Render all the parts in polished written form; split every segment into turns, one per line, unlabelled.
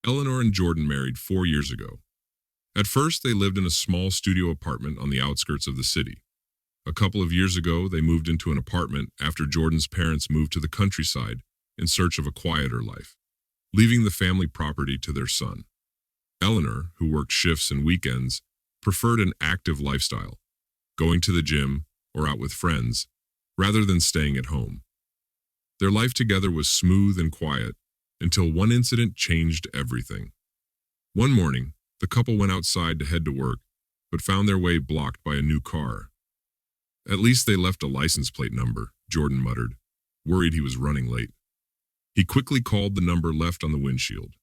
Eleanor and Jordan married 4 years ago. At first, they lived in a small studio apartment on the outskirts of the city. A couple of years ago, they moved into an apartment after Jordan's parents moved to the countryside in search of a quieter life, leaving the family property to their son. Eleanor, who worked shifts and weekends, preferred an active lifestyle, going to the gym or out with friends, rather than staying at home. Their life together was smooth and quiet until one incident changed everything. One morning, the couple went outside to head to work, but found their way blocked by a new car. At least they left a license plate number, Jordan muttered, worried he was running late. He quickly called the number left on the windshield.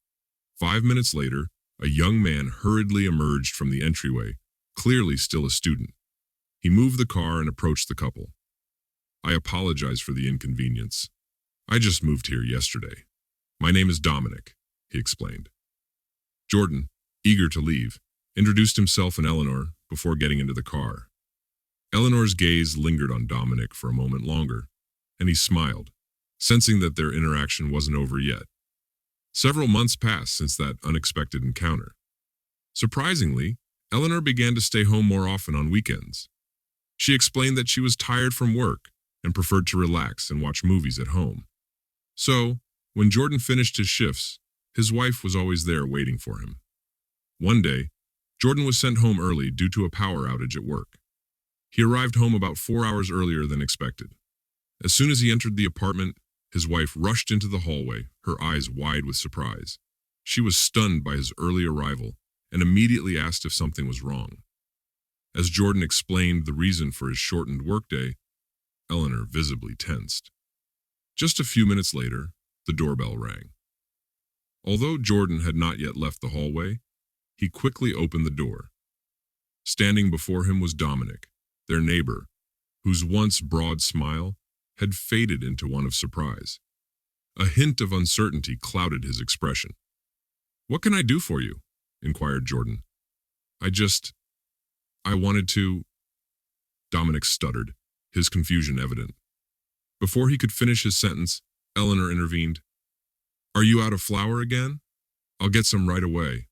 5 minutes later, a young man hurriedly emerged from the entryway, clearly still a student. He moved the car and approached the couple. "I apologize for the inconvenience. I just moved here yesterday. My name is Dominic," he explained. Jordan, eager to leave, introduced himself and Eleanor before getting into the car. Eleanor's gaze lingered on Dominic for a moment longer, and he smiled, sensing that their interaction wasn't over yet. Several months passed since that unexpected encounter. Surprisingly, Eleanor began to stay home more often on weekends. She explained that she was tired from work and preferred to relax and watch movies at home. So, when Jordan finished his shifts, his wife was always there waiting for him. One day, Jordan was sent home early due to a power outage at work. He arrived home about 4 hours earlier than expected. As soon as he entered the apartment, his wife rushed into the hallway, her eyes wide with surprise. She was stunned by his early arrival and immediately asked if something was wrong. As Jordan explained the reason for his shortened workday, Eleanor visibly tensed. Just a few minutes later, the doorbell rang. Although Jordan had not yet left the hallway, he quickly opened the door. Standing before him was Dominic, their neighbor, whose once broad smile had faded into one of surprise. A hint of uncertainty clouded his expression. "What can I do for you?" inquired Jordan. I wanted to..." Dominic stuttered, his confusion evident. Before he could finish his sentence, Eleanor intervened. "Are you out of flour again? I'll get some right away."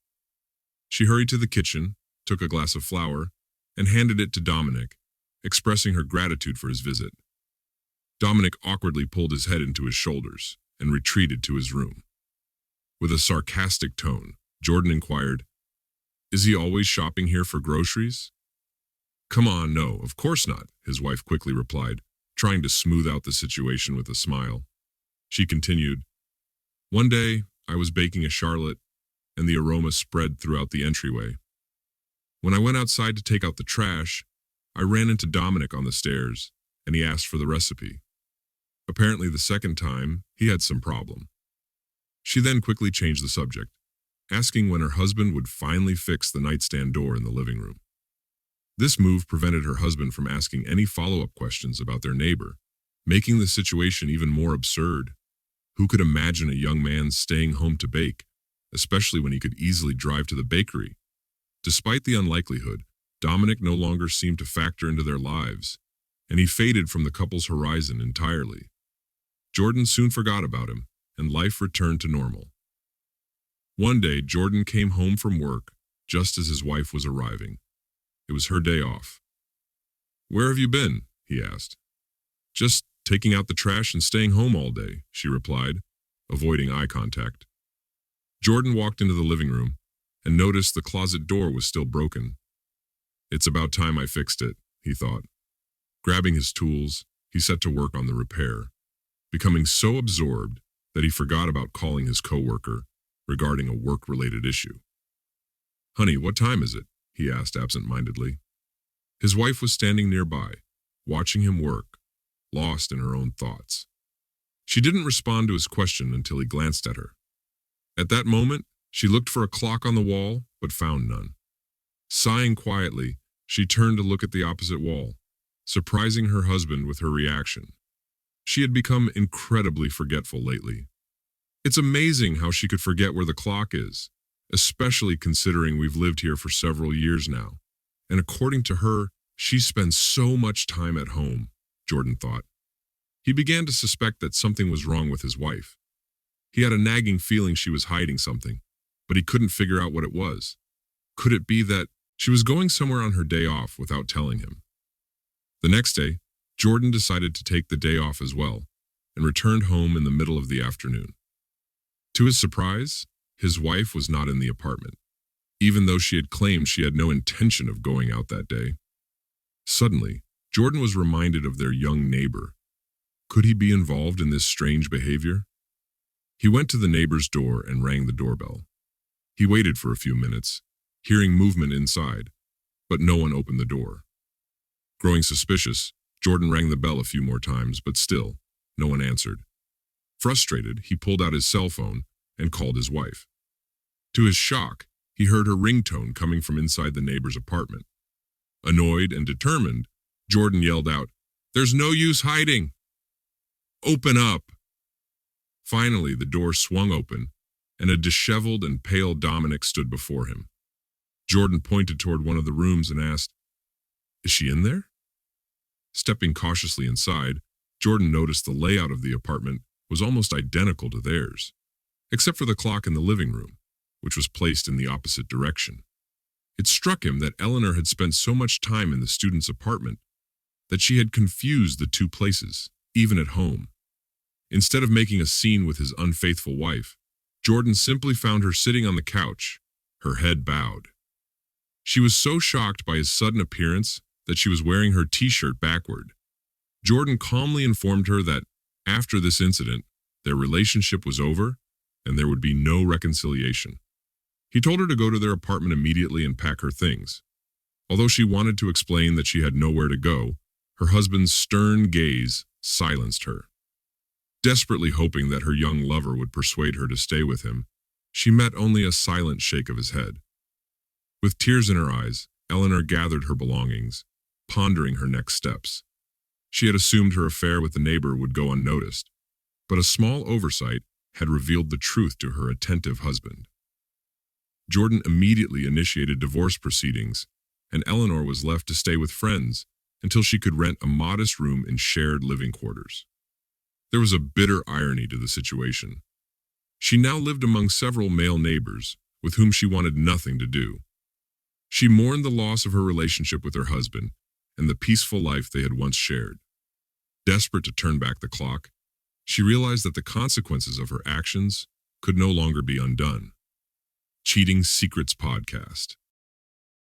She hurried to the kitchen, took a glass of flour, and handed it to Dominic, expressing her gratitude for his visit. Dominic awkwardly pulled his head into his shoulders and retreated to his room. With a sarcastic tone, Jordan inquired, "Is he always shopping here for groceries?" "Come on, no, of course not," his wife quickly replied, trying to smooth out the situation with a smile. She continued, "One day, I was baking a charlotte, and the aroma spread throughout the entryway. When I went outside to take out the trash, I ran into Dominic on the stairs, and he asked for the recipe. Apparently the second time, he had some problem." She then quickly changed the subject, asking when her husband would finally fix the nightstand door in the living room. This move prevented her husband from asking any follow-up questions about their neighbor, making the situation even more absurd. Who could imagine a young man staying home to bake, especially when he could easily drive to the bakery? Despite the unlikelihood, Dominic no longer seemed to factor into their lives, and he faded from the couple's horizon entirely. Jordan soon forgot about him, and life returned to normal. One day, Jordan came home from work just as his wife was arriving. It was her day off. "Where have you been?" he asked. "Just taking out the trash and staying home all day," she replied, avoiding eye contact. Jordan walked into the living room and noticed the closet door was still broken. "It's about time I fixed it," he thought. Grabbing his tools, he set to work on the repair, becoming so absorbed that he forgot about calling his coworker regarding a work-related issue. "Honey, what time is it?" he asked absent-mindedly. His wife was standing nearby, watching him work, lost in her own thoughts. She didn't respond to his question until he glanced at her. At that moment, she looked for a clock on the wall, but found none. Sighing quietly, she turned to look at the opposite wall, surprising her husband with her reaction. She had become incredibly forgetful lately. It's amazing how she could forget where the clock is, especially considering we've lived here for several years now. And according to her, she spends so much time at home, Jordan thought. He began to suspect that something was wrong with his wife. He had a nagging feeling she was hiding something, but he couldn't figure out what it was. Could it be that she was going somewhere on her day off without telling him? The next day, Jordan decided to take the day off as well and returned home in the middle of the afternoon. To his surprise, his wife was not in the apartment, even though she had claimed she had no intention of going out that day. Suddenly, Jordan was reminded of their young neighbor. Could he be involved in this strange behavior? He went to the neighbor's door and rang the doorbell. He waited for a few minutes, hearing movement inside, but no one opened the door. Growing suspicious, Jordan rang the bell a few more times, but still, no one answered. Frustrated, he pulled out his cell phone and called his wife. To his shock, he heard her ringtone coming from inside the neighbor's apartment. Annoyed and determined, Jordan yelled out, "There's no use hiding! Open up!" Finally, the door swung open, and a disheveled and pale Dominic stood before him. Jordan pointed toward one of the rooms and asked, "Is she in there?" Stepping cautiously inside, Jordan noticed the layout of the apartment was almost identical to theirs, except for the clock in the living room, which was placed in the opposite direction. It struck him that Eleanor had spent so much time in the student's apartment that she had confused the two places, even at home. Instead of making a scene with his unfaithful wife, Jordan simply found her sitting on the couch, her head bowed. She was so shocked by his sudden appearance that she was wearing her t-shirt backward. Jordan calmly informed her that after this incident, their relationship was over and there would be no reconciliation. He told her to go to their apartment immediately and pack her things. Although she wanted to explain that she had nowhere to go, her husband's stern gaze silenced her. Desperately hoping that her young lover would persuade her to stay with him, she met only a silent shake of his head. With tears in her eyes, Eleanor gathered her belongings, pondering her next steps. She had assumed her affair with the neighbor would go unnoticed, but a small oversight had revealed the truth to her attentive husband. Jordan immediately initiated divorce proceedings, and Eleanor was left to stay with friends until she could rent a modest room in shared living quarters. There was a bitter irony to the situation. She now lived among several male neighbors with whom she wanted nothing to do. She mourned the loss of her relationship with her husband and the peaceful life they had once shared. Desperate to turn back the clock, she realized that the consequences of her actions could no longer be undone. Cheating Secrets Podcast.